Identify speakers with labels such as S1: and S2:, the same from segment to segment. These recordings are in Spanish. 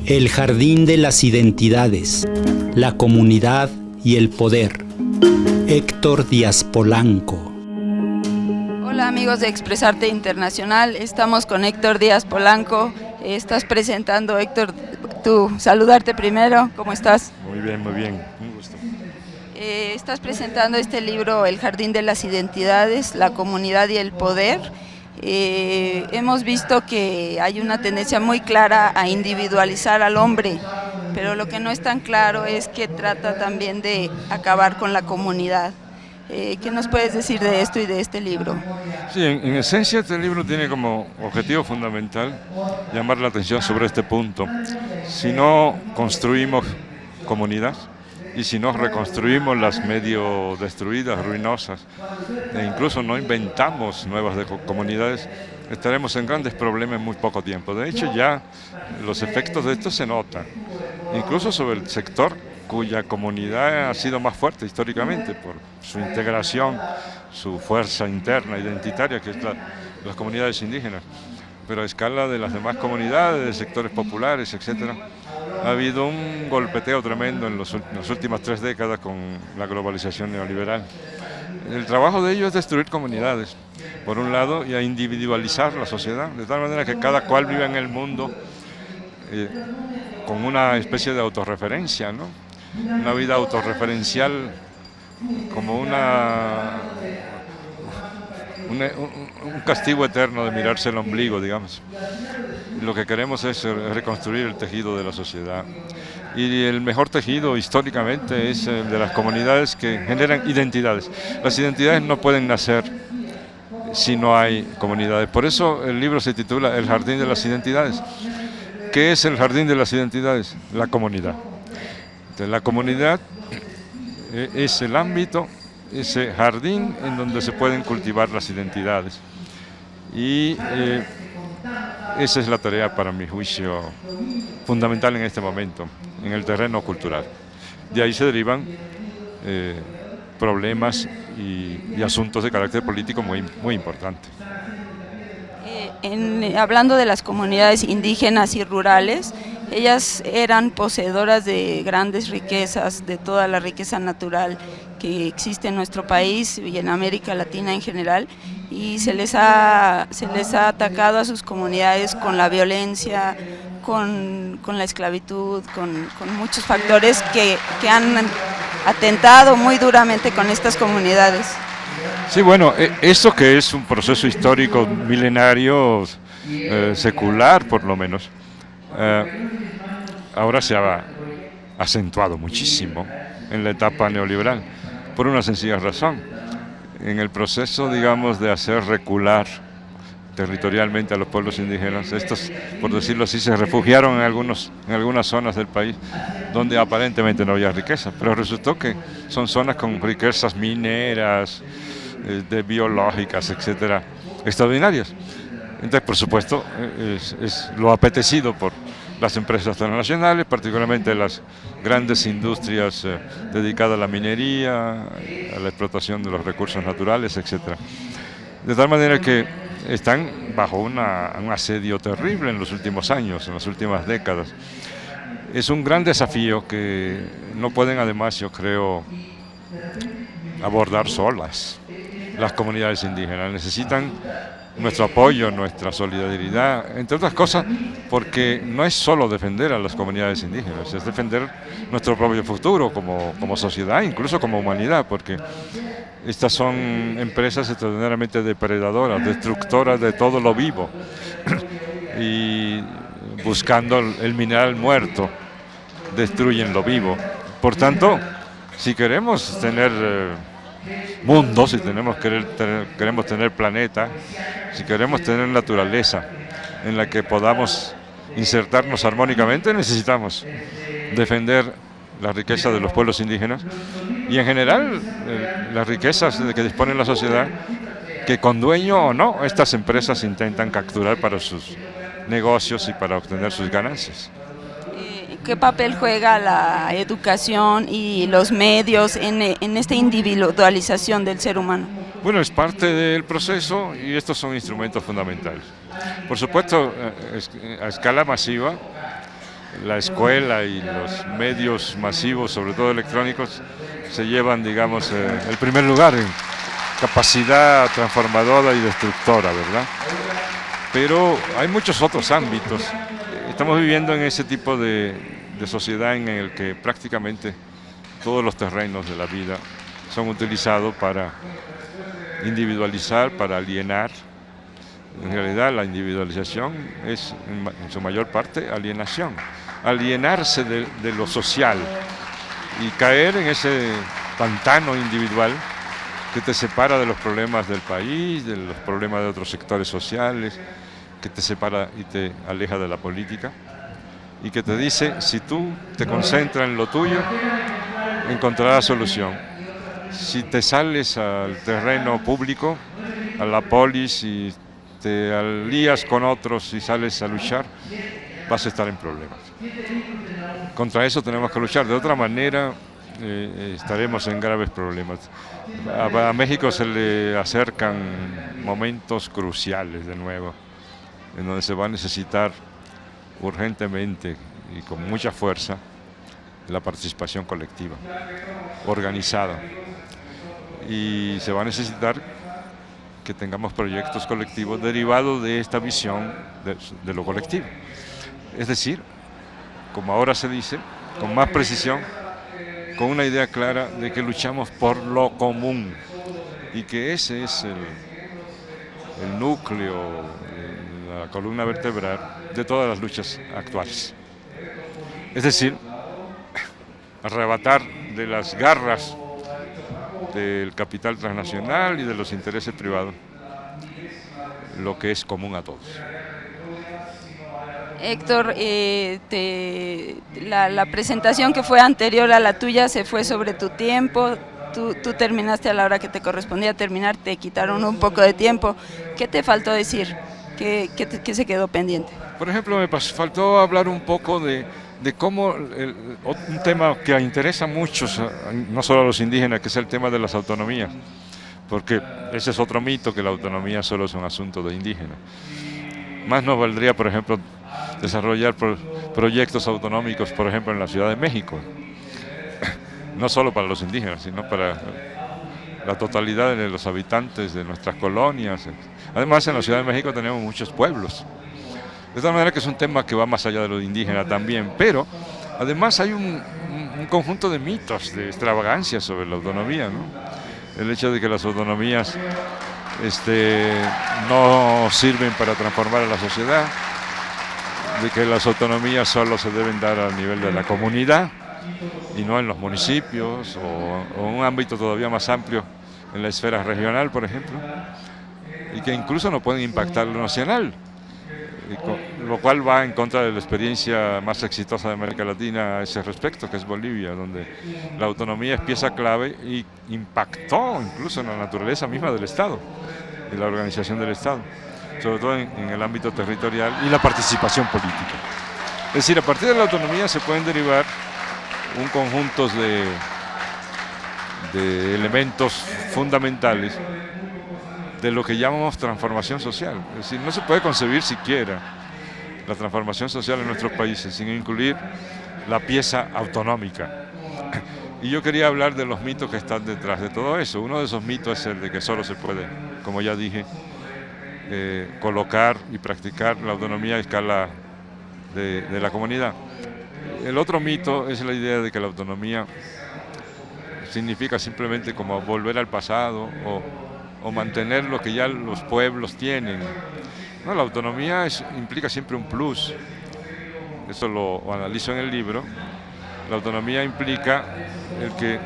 S1: El jardín de las identidades, la comunidad y el poder. Héctor Díaz Polanco.
S2: Hola amigos de Expresarte Internacional, estamos con Héctor Díaz Polanco. Estás presentando, Héctor, saludarte primero, ¿cómo estás?
S3: Muy bien, un gusto.
S2: Estás presentando este libro, El jardín de las identidades, la comunidad y el poder. Hemos visto que hay una tendencia muy clara a individualizar al hombre, pero lo que no es tan claro es que trata también de acabar con la comunidad. ¿Qué nos puedes decir de esto y de este libro?
S3: Sí, en esencia este libro tiene como objetivo fundamental llamar la atención sobre este punto. Si no construimos comunidad y si no reconstruimos las medio destruidas, ruinosas, e incluso no inventamos nuevas comunidades, estaremos en grandes problemas en muy poco tiempo. De hecho, ya los efectos de esto se notan, incluso sobre el sector cuya comunidad ha sido más fuerte históricamente por su integración, su fuerza interna, identitaria, que es las comunidades indígenas. Pero a escala de las demás comunidades, de sectores populares, etcétera, ha habido un golpeteo tremendo en las últimas 3 décadas con la globalización neoliberal. El trabajo de ello es destruir comunidades, por un lado, y a individualizar la sociedad, de tal manera que cada cual vive en el mundo con una especie de autorreferencia, ¿no? Una vida autorreferencial como un castigo eterno de mirarse el ombligo, digamos. Lo que queremos es reconstruir el tejido de la sociedad. Y el mejor tejido históricamente es el de las comunidades que generan identidades. Las identidades no pueden nacer si no hay comunidades. Por eso el libro se titula El jardín de las identidades. ¿Qué es el jardín de las identidades? La comunidad. Entonces, la comunidad es el ámbito, ese jardín en donde se pueden cultivar las identidades. Y esa es la tarea, para mi juicio, fundamental en este momento, en el terreno cultural. De ahí se derivan problemas y asuntos de carácter político muy importantes.
S2: Hablando de las comunidades indígenas y rurales, ellas eran poseedoras de grandes riquezas, de toda la riqueza natural que existe en nuestro país y en América Latina en general, y se les ha atacado a sus comunidades con la violencia, con la esclavitud, con muchos factores que han atentado muy duramente con estas comunidades.
S3: Sí, bueno, eso que es un proceso histórico milenario, secular por lo menos, ahora se ha acentuado muchísimo en la etapa neoliberal, por una sencilla razón. En el proceso, digamos, de hacer recular territorialmente a los pueblos indígenas, estos, por decirlo así, se refugiaron en algunas zonas del país donde aparentemente no había riqueza, pero resultó que son zonas con riquezas mineras, de biológicas, etcétera, extraordinarias. Entonces, por supuesto, es lo apetecido por las empresas transnacionales, particularmente las grandes industrias dedicadas a la minería, a la explotación de los recursos naturales, etcétera. De tal manera que están bajo un asedio terrible en los últimos años, en las últimas décadas. Es un gran desafío que no pueden, además, yo creo, abordar solas las comunidades indígenas. Necesitan nuestro apoyo, nuestra solidaridad, entre otras cosas, porque no es solo defender a las comunidades indígenas, es defender nuestro propio futuro como sociedad, incluso como humanidad, porque estas son empresas extraordinariamente depredadoras, destructoras de todo lo vivo, y buscando el mineral muerto, destruyen lo vivo. Por tanto, si queremos tener mundo, si queremos tener planeta, si queremos tener naturaleza en la que podamos insertarnos armónicamente, necesitamos defender la riqueza de los pueblos indígenas y en general las riquezas de que dispone la sociedad, que con dueño o no estas empresas intentan capturar para sus negocios y para obtener sus ganancias.
S2: ¿Qué papel juega la educación y los medios en esta individualización del ser humano?
S3: Bueno, es parte del proceso y estos son instrumentos fundamentales. Por supuesto, a escala masiva, la escuela y los medios masivos, sobre todo electrónicos, se llevan, digamos, el primer lugar en capacidad transformadora y destructora, ¿verdad? Pero hay muchos otros ámbitos. Estamos viviendo en ese tipo de sociedad en el que prácticamente todos los terrenos de la vida son utilizados para individualizar, para alienar. En realidad la individualización es en su mayor parte alienación, alienarse de lo social y caer en ese pantano individual que te separa de los problemas del país, de los problemas de otros sectores sociales, que te separa y te aleja de la política y que te dice, si tú te concentras en lo tuyo, encontrarás solución. Si te sales al terreno público, a la polis y te alías con otros y sales a luchar, vas a estar en problemas. Contra eso tenemos que luchar, de otra manera estaremos en graves problemas. A México se le acercan momentos cruciales de nuevo, en donde se va a necesitar urgentemente y con mucha fuerza la participación colectiva, organizada. Y se va a necesitar que tengamos proyectos colectivos derivados de esta visión de lo colectivo. Es decir, como ahora se dice, con más precisión, con una idea clara de que luchamos por lo común y que ese es el núcleo, la columna vertebral de todas las luchas actuales. Es decir, arrebatar de las garras del capital transnacional y de los intereses privados lo que es común a todos.
S2: Héctor, la presentación que fue anterior a la tuya se fue sobre tu tiempo, tú terminaste a la hora que te correspondía terminar, te quitaron un poco de tiempo. ¿Qué te faltó decir? ¿Qué se quedó pendiente?
S3: Por ejemplo, me faltó hablar un poco de cómo un tema que interesa a muchos, no solo a los indígenas, que es el tema de las autonomías, porque ese es otro mito, que la autonomía solo es un asunto de indígenas. Más nos valdría, por ejemplo, desarrollar proyectos autonómicos, por ejemplo, en la Ciudad de México, no solo para los indígenas, sino para la totalidad de los habitantes de nuestras colonias. Además, en la Ciudad de México tenemos muchos pueblos. De tal manera que es un tema que va más allá de lo indígena también, pero además hay un conjunto de mitos, de extravagancias sobre la autonomía, ¿no? El hecho de que las autonomías no sirven para transformar a la sociedad, de que las autonomías solo se deben dar a nivel de la comunidad y no en los municipios o en un ámbito todavía más amplio en la esfera regional, por ejemplo, y que incluso no pueden impactar lo nacional, lo cual va en contra de la experiencia más exitosa de América Latina a ese respecto, que es Bolivia, donde la autonomía es pieza clave y impactó incluso en la naturaleza misma del Estado y la organización del Estado, sobre todo en el ámbito territorial y la participación política. Es decir, a partir de la autonomía se pueden derivar un conjunto de elementos fundamentales de lo que llamamos transformación social. Es decir, no se puede concebir siquiera la transformación social en nuestros países sin incluir la pieza autonómica. Y yo quería hablar de los mitos que están detrás de todo eso. Uno de esos mitos es el de que solo se puede, como ya dije, colocar y practicar la autonomía a escala de la comunidad. El otro mito es la idea de que la autonomía significa simplemente como volver al pasado o mantener lo que ya los pueblos tienen. No, la autonomía implica siempre un plus. Eso lo analizo en el libro. La autonomía implica el que,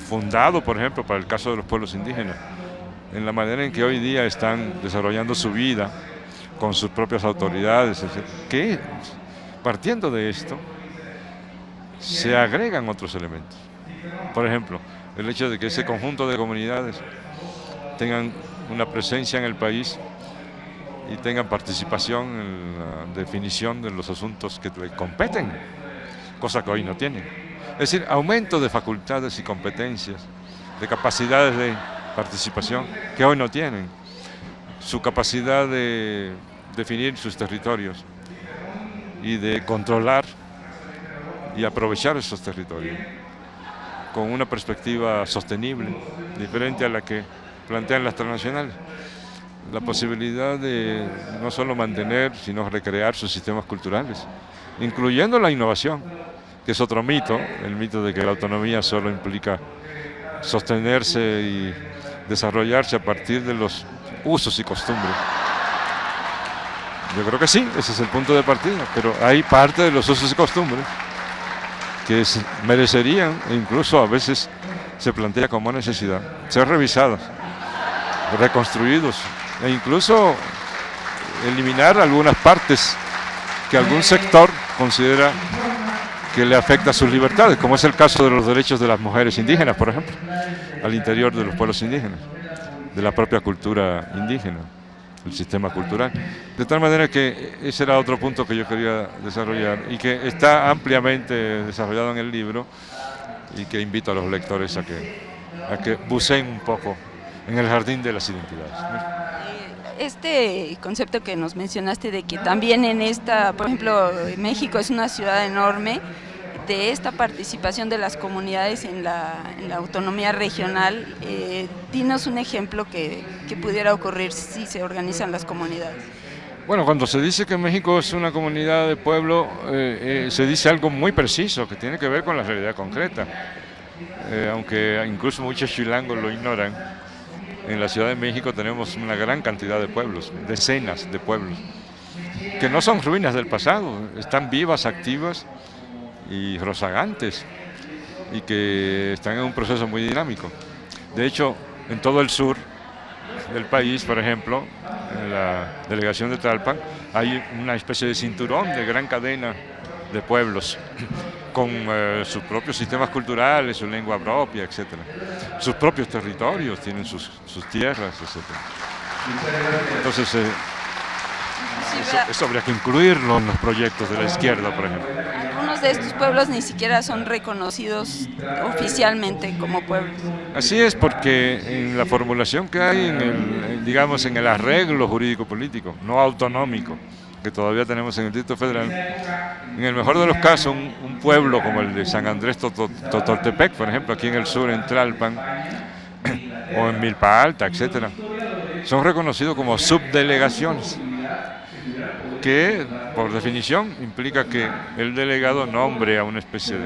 S3: fundado por ejemplo para el caso de los pueblos indígenas, en la manera en que hoy día están desarrollando su vida con sus propias autoridades, que partiendo de esto se agregan otros elementos. Por ejemplo, el hecho de que ese conjunto de comunidades tengan una presencia en el país y tengan participación en la definición de los asuntos que le competen. cosa que hoy no tienen. Es decir, aumento de facultades y competencias, de capacidades de participación que hoy no tienen, su capacidad de definir sus territorios y de controlar y aprovechar esos territorios con una perspectiva sostenible, diferente a la que plantean las transnacionales. La posibilidad de no solo mantener, sino recrear sus sistemas culturales, incluyendo la innovación, que es otro mito, el mito de que la autonomía solo implica sostenerse y desarrollarse a partir de los usos y costumbres. Yo creo que sí, ese es el punto de partida, pero hay parte de los usos y costumbres que merecerían, e incluso a veces se plantea como necesidad, ser revisados, reconstruidos, e incluso eliminar algunas partes que algún sector considera que le afecta a sus libertades, como es el caso de los derechos de las mujeres indígenas, por ejemplo, al interior de los pueblos indígenas, de la propia cultura indígena, el sistema cultural. De tal manera que ese era otro punto que yo quería desarrollar y que está ampliamente desarrollado en el libro y que invito a los lectores a que buceen un poco en el jardín de las identidades.
S2: Este concepto que nos mencionaste de que también en esta, por ejemplo, México es una ciudad enorme, de esta participación de las comunidades en la autonomía regional, dinos un ejemplo que pudiera ocurrir si se organizan las comunidades.
S3: Bueno, cuando se dice que México es una comunidad de pueblo, se dice algo muy preciso que tiene que ver con la realidad concreta, aunque incluso muchos chilangos lo ignoran. En la Ciudad de México tenemos una gran cantidad de pueblos, decenas de pueblos, que no son ruinas del pasado, están vivas, activas y rozagantes, y que están en un proceso muy dinámico. De hecho, en todo el sur del país, por ejemplo, en la delegación de Tlalpan, hay una especie de cinturón de gran cadena de pueblos, con sus propios sistemas culturales, su lengua propia, etc. Sus propios territorios, tienen sus tierras, etc. Entonces, eso habría que incluirlo en los proyectos de la izquierda, por ejemplo.
S2: Algunos de estos pueblos ni siquiera son reconocidos oficialmente como pueblos.
S3: Así es, porque en la formulación que hay, digamos, en el arreglo jurídico-político, no autonómico, que todavía tenemos en el Distrito Federal, en el mejor de los casos, un pueblo como el de San Andrés Totoltepec, por ejemplo, aquí en el sur, en Tlalpan, o en Milpa Alta, etcétera, son reconocidos como subdelegaciones, que por definición implica que el delegado nombre a una especie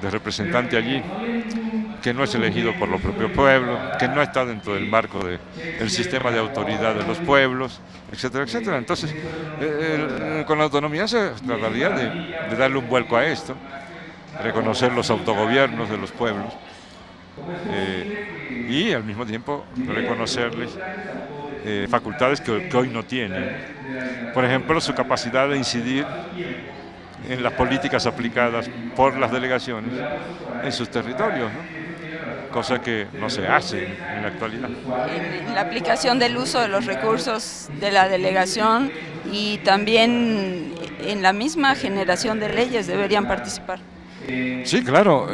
S3: de representante allí, que no es elegido por los propios pueblos, que no está dentro del marco del sistema de autoridad de los pueblos, etcétera, etcétera. Entonces, con la autonomía se trataría de darle un vuelco a esto, reconocer los autogobiernos de los pueblos y al mismo tiempo reconocerles facultades que hoy no tienen. Por ejemplo, su capacidad de incidir en las políticas aplicadas por las delegaciones en sus territorios, ¿no? Cosa que no se hace en la actualidad.
S2: En la aplicación del uso de los recursos de la delegación y también en la misma generación de leyes deberían participar.
S3: Sí, claro,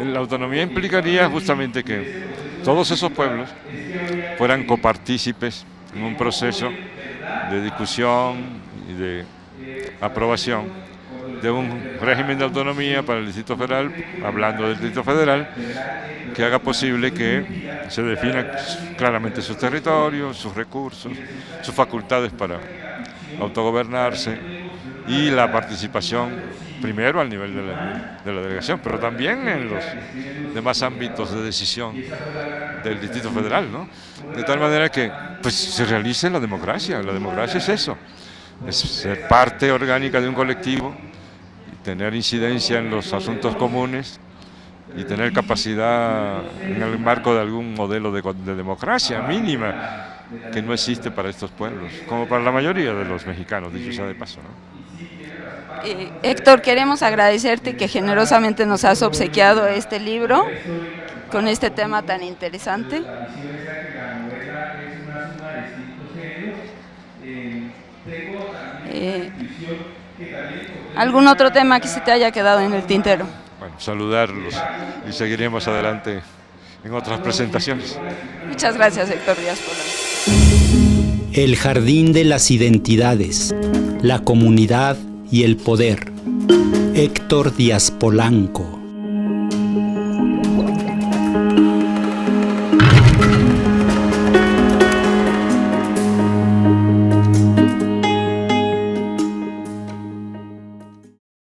S3: la autonomía implicaría justamente que todos esos pueblos fueran copartícipes en un proceso de discusión y de aprobación de un régimen de autonomía para el Distrito Federal, hablando del Distrito Federal, que haga posible que se definan claramente sus territorios, sus recursos, sus facultades para autogobernarse y la participación primero al nivel de la delegación, pero también en los demás ámbitos de decisión del Distrito Federal, ¿no? De tal manera que pues, se realice la democracia. La democracia es eso, es ser parte orgánica de un colectivo, tener incidencia en los asuntos comunes y tener capacidad en el marco de algún modelo de democracia mínima que no existe para estos pueblos, como para la mayoría de los mexicanos, dicho sea de paso, ¿no?
S2: Héctor, queremos agradecerte que generosamente nos has obsequiado este libro con este tema tan interesante. ¿Algún otro tema que se te haya quedado en el tintero?
S3: Bueno, saludarlos y seguiremos adelante en otras presentaciones.
S2: Muchas gracias, Héctor Díaz Polanco.
S1: El jardín de las identidades, la comunidad y el poder. Héctor Díaz Polanco.